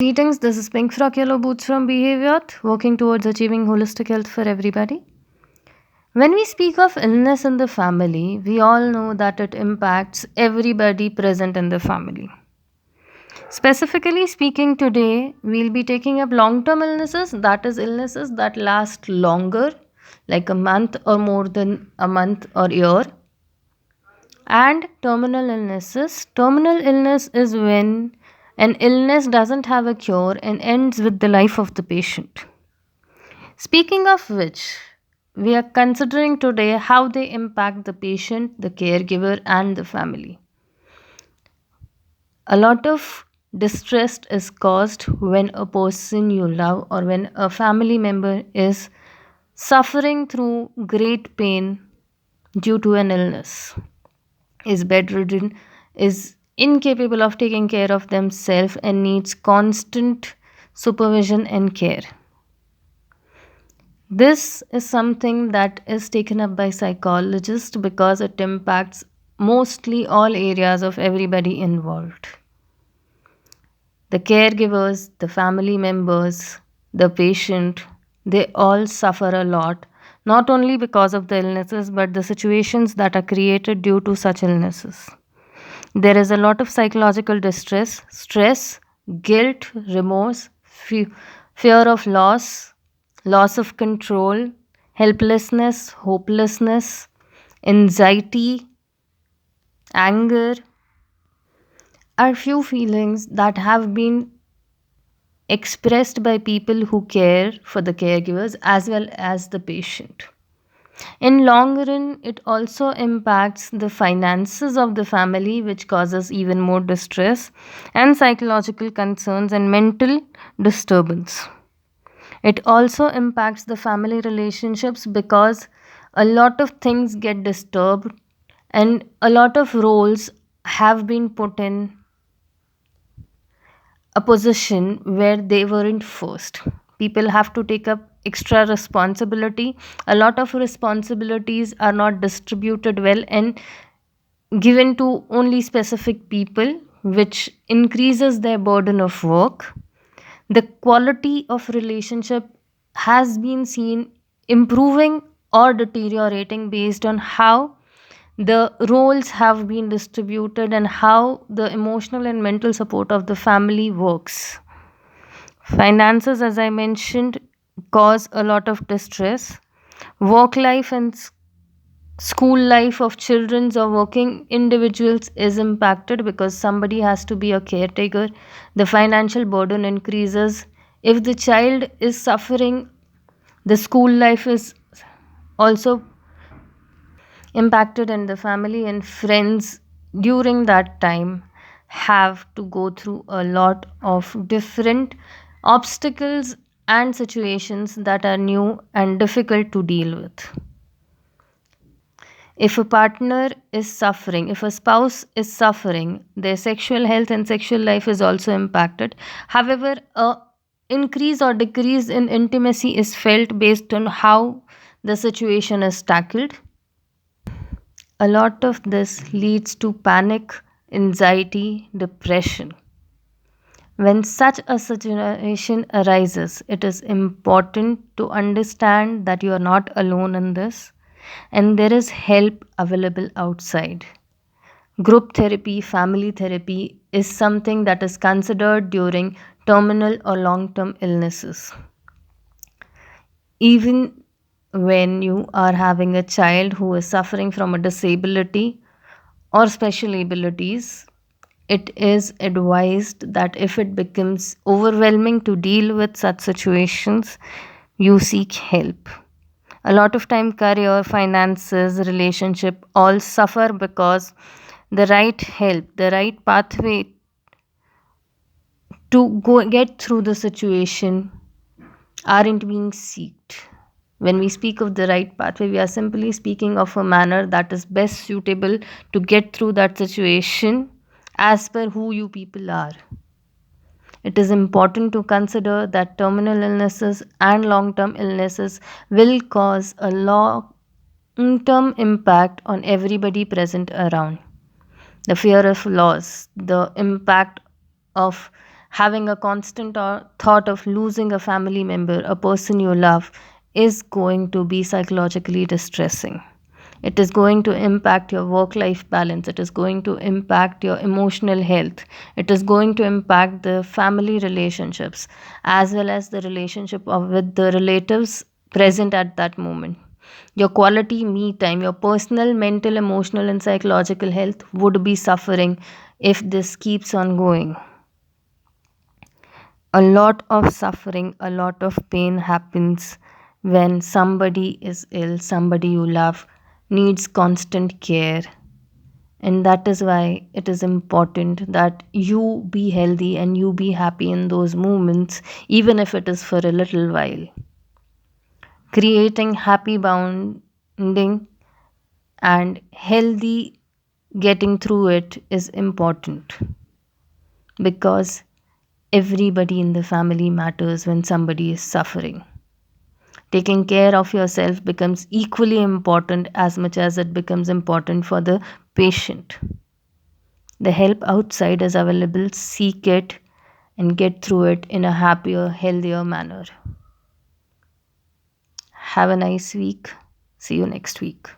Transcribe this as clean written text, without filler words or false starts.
Greetings, this is Pink Frock Yellow Boots from Behavior, working towards achieving holistic health for everybody. When we speak of illness in the family, we all know that it impacts everybody present in the family. Specifically speaking, today we'll be taking up long term illnesses, that is, illnesses that last longer, like a month or more than a month or year, and terminal illnesses. Terminal illness is when an illness doesn't have a cure and ends with the life of the patient. Speaking of which, we are considering today how they impact the patient, the caregiver, and the family. A lot of distress is caused when a person you love or when a family member is suffering through great pain due to an illness, is bedridden, is incapable of taking care of themselves, and needs constant supervision and care. This is something that is taken up by psychologists because it impacts mostly all areas of everybody involved. The caregivers, the family members, the patient, they all suffer a lot, not only because of the illnesses but the situations that are created due to such illnesses. There is a lot of psychological distress, stress, guilt, remorse, fear of loss, loss of control, helplessness, hopelessness, anxiety, anger are few feelings that have been expressed by people who care for the caregivers as well as the patient. In long run, it also impacts the finances of the family, which causes even more distress and psychological concerns and mental disturbance. It also impacts the family relationships because a lot of things get disturbed and a lot of roles have been put in a position where they weren't first. People have to take up extra responsibility. A lot of responsibilities are not distributed well and given to only specific people, which increases their burden of work. The quality of relationship has been seen improving or deteriorating based on how the roles have been distributed and how the emotional and mental support of the family works. Finances, as I mentioned, cause a lot of distress. Work life and school life of children or working individuals is impacted because somebody has to be a caretaker. The financial burden increases. If the child is suffering, the school life is also impacted, and the family and friends during that time have to go through a lot of different obstacles and situations that are new and difficult to deal with. If a partner is suffering, if a spouse is suffering, their sexual health and sexual life is also impacted. However, a increase or decrease in intimacy is felt based on how the situation is tackled. A lot of this leads to panic, anxiety, depression. When such a situation arises, it is important to understand that you are not alone in this and there is help available outside. Group therapy, family therapy is something that is considered during terminal or long term illnesses. Even when you are having a child who is suffering from a disability or special abilities, it is advised that if it becomes overwhelming to deal with such situations, you seek help. A lot of time, career, finances, relationship all suffer because the right help, the right pathway to go get through the situation aren't being sought. When we speak of the right pathway, we are simply speaking of a manner that is best suitable to get through that situation as per who you people are. It is important to consider that terminal illnesses and long term illnesses will cause a long term impact on everybody present around. The fear of loss, the impact of Having a constant thought of losing a family member, a person you love, is going to be psychologically distressing. It is going to impact your work life balance. It is going to impact your emotional health. It is going to impact the family relationships as well as the relationship with the relatives present at that moment. Your quality me time, your personal, mental, emotional, and psychological health would be suffering if this keeps on going. A lot of suffering, a lot of pain happens when somebody is ill, somebody you love needs constant care. And that is why it is important that you be healthy and you be happy in those moments, even if it is for a little while. Creating happy bonding and healthy getting through it is important because everybody in the family matters when somebody is suffering. Taking care of yourself becomes equally important as much as it becomes important for the patient. The help outside is available, seek it and get through it in a happier, healthier manner. Have a nice week. See you next week.